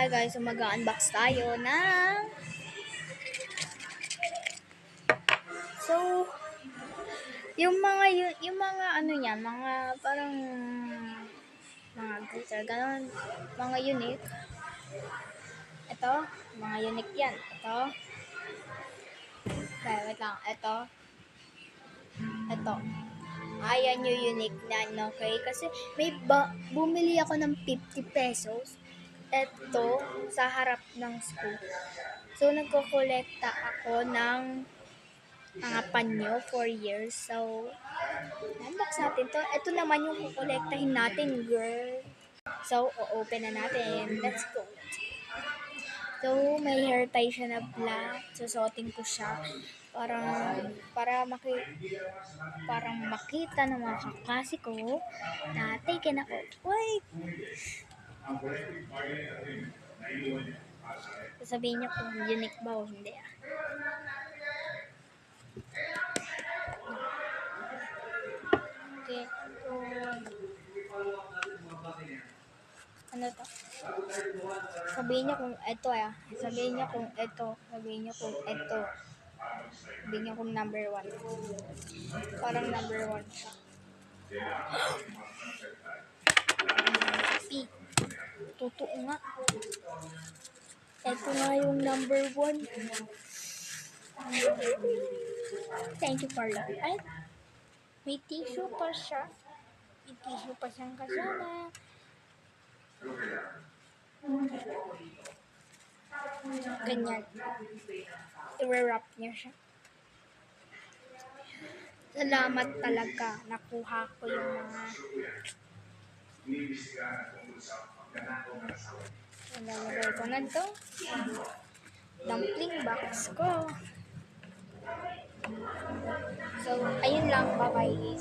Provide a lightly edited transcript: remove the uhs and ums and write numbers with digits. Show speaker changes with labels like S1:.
S1: Hi guys, so mag-unbox tayo ng yung mga ano niya, mga parang mga glitter ganon, mga unique. Ito, mga unique yan. Ito. Okay, wait lang. Ito. Ayan yung unique na, okay? Kasi bumili ako ng 50 pesos. Ito, sa harap ng school. So, nagko-kolekta ako ng mga panyo for years. So, unbox natin to. Ito naman yung kukolektahin natin, girl. So, o-open na natin. Let's go. So, may hair tie siya na black. Susuotin ko siya. Parang makita ng mga kaklase ko na taken ako. Wait! Sasabihin niyo kung unique ba o hindi. Okay. Ano to? Sabihin niyo kung ito Sabihin niyo kung ito. Sabihin niyo kung number 1. Parang number 1 siya. Totoo nga. Ito nga yung number 1. Thank you for love. Ay, may tissue pa siya. May tissue pa siyang kasama. Ganyan. I-wrap niya siya. Salamat talaga. Nakuha ko yung mga lalagay ko na to. Dumpling box ko. So, ayun lang. Bye-bye.